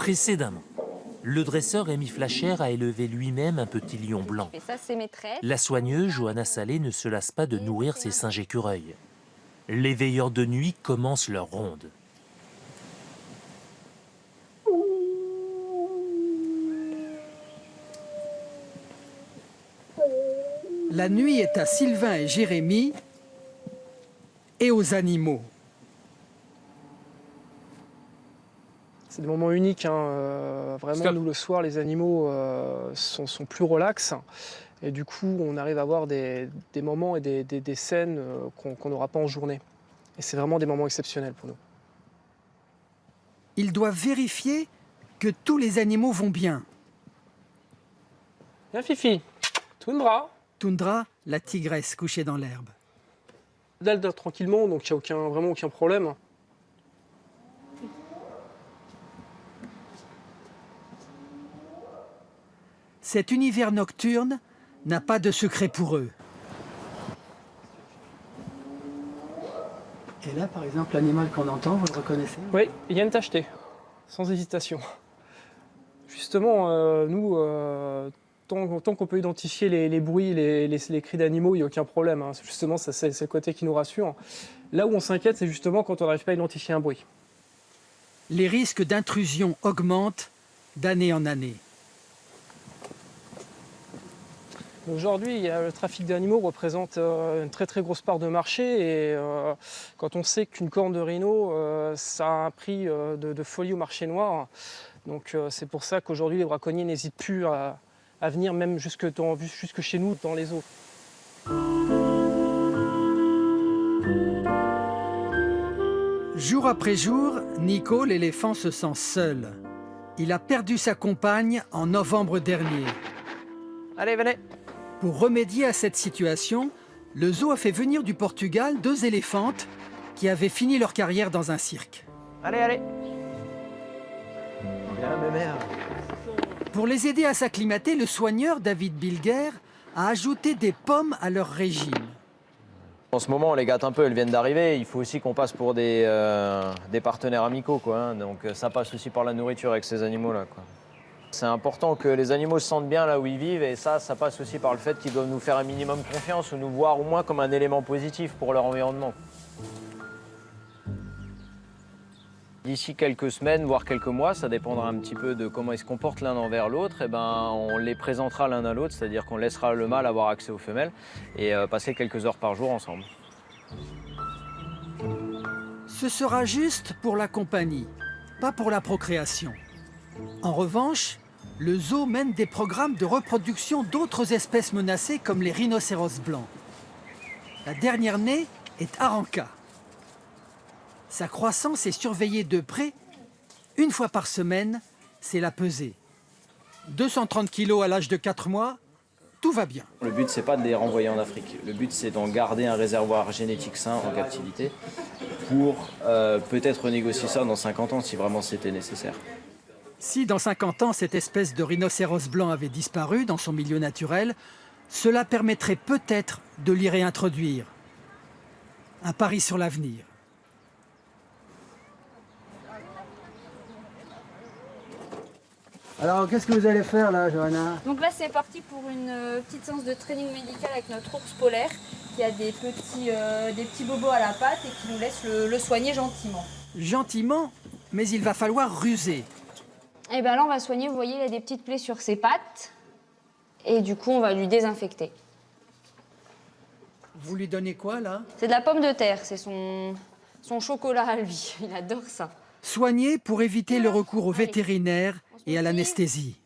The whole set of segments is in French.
Précédemment, le dresseur Rémi Flacher a élevé lui-même un petit lion blanc. Et ça, c'est maîtresse. La soigneuse Johanna Salé ne se lasse pas de nourrir ses singes écureuils. Les veilleurs de nuit commencent leur ronde. La nuit est à Sylvain et Jérémy et aux animaux. C'est des moments uniques, hein. Vraiment, nous, le soir, les animaux sont plus relax. Et du coup, on arrive à avoir des moments et des scènes qu'on n'aura pas en journée. Et c'est vraiment des moments exceptionnels pour nous. Ils doivent vérifier que tous les animaux vont bien. Viens, Fifi, Toundra. Toundra, la tigresse couchée dans l'herbe. Elle dort tranquillement, donc il n'y a vraiment aucun problème. Cet univers nocturne n'a pas de secret pour eux. Et là, par exemple, l'animal qu'on entend, vous le reconnaissez? Oui, il y a une tacheté, sans hésitation. Justement, nous, tant qu'on peut identifier les bruits, les cris d'animaux, il n'y a aucun problème, hein. Justement, c'est le côté qui nous rassure. Là où on s'inquiète, c'est justement quand on n'arrive pas à identifier un bruit. Les risques d'intrusion augmentent d'année en année. Aujourd'hui, le trafic d'animaux représente une très grosse part de marché et quand on sait qu'une corne de rhino, ça a un prix de folie au marché noir, donc c'est pour ça qu'aujourd'hui les braconniers n'hésitent plus à venir même jusque chez nous dans les eaux. Jour après jour, Nico, l'éléphant, se sent seul. Il a perdu sa compagne en novembre dernier. Allez, venez! Pour remédier à cette situation, le zoo a fait venir du Portugal 2 éléphantes qui avaient fini leur carrière dans un cirque. Allez, allez! Viens, ma mère! Pour les aider à s'acclimater, le soigneur David Bilger a ajouté des pommes à leur régime. En ce moment, on les gâte un peu, elles viennent d'arriver. Il faut aussi qu'on passe pour des partenaires amicaux, quoi, hein. Donc ça passe aussi par la nourriture avec ces animaux-là, quoi. C'est important que les animaux se sentent bien là où ils vivent et ça passe aussi par le fait qu'ils doivent nous faire un minimum confiance ou nous voir au moins comme un élément positif pour leur environnement. D'ici quelques semaines, voire quelques mois, ça dépendra un petit peu de comment ils se comportent l'un envers l'autre, et ben, on les présentera l'un à l'autre, c'est-à-dire qu'on laissera le mâle avoir accès aux femelles et passer quelques heures par jour ensemble. Ce sera juste pour la compagnie, pas pour la procréation. En revanche, le zoo mène des programmes de reproduction d'autres espèces menacées comme les rhinocéros blancs. La dernière née est Aranka. Sa croissance est surveillée de près. Une fois par semaine, c'est la pesée. 230 kilos à l'âge de 4 mois, tout va bien. Le but, c'est pas de les renvoyer en Afrique. Le but, c'est d'en garder un réservoir génétique sain en captivité pour peut-être négocier ça dans 50 ans si vraiment c'était nécessaire. Si dans 50 ans, cette espèce de rhinocéros blanc avait disparu dans son milieu naturel, cela permettrait peut-être de l'y réintroduire. Un pari sur l'avenir. Alors, qu'est-ce que vous allez faire là, Johanna? Donc là, c'est parti pour une petite séance de training médical avec notre ours polaire qui a des petits bobos à la patte et qui nous laisse le soigner gentiment. Gentiment, mais il va falloir ruser. Et bien là, on va soigner, vous voyez, il a des petites plaies sur ses pattes. Et du coup, on va lui désinfecter. Vous lui donnez quoi, là? C'est de la pomme de terre, c'est son chocolat à lui. Il adore ça. Soigner pour éviter le recours au vétérinaire et à l'anesthésie.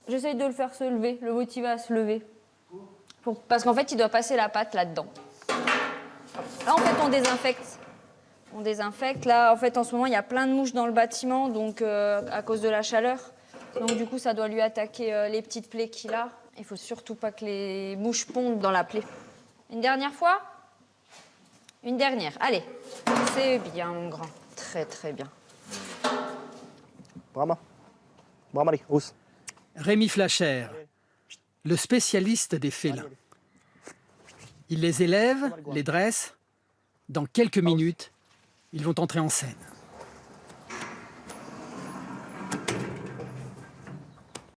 J'essaye de le faire se lever, le motiver à se lever. Parce qu'en fait, il doit passer la patte là-dedans. Là, en fait, on désinfecte. On désinfecte. Là, en fait, en ce moment, il y a plein de mouches dans le bâtiment, donc à cause de la chaleur. Donc, du coup, ça doit lui attaquer les petites plaies qu'il a. Il faut surtout pas que les mouches pondent dans la plaie. Une dernière fois? Une dernière. Allez. C'est bien, mon grand. Très, très bien. Brahma. Brahma, allez, rousse. Rémi Flacher, le spécialiste des félins. Il les élève, les dresse. Dans quelques minutes, ils vont entrer en scène.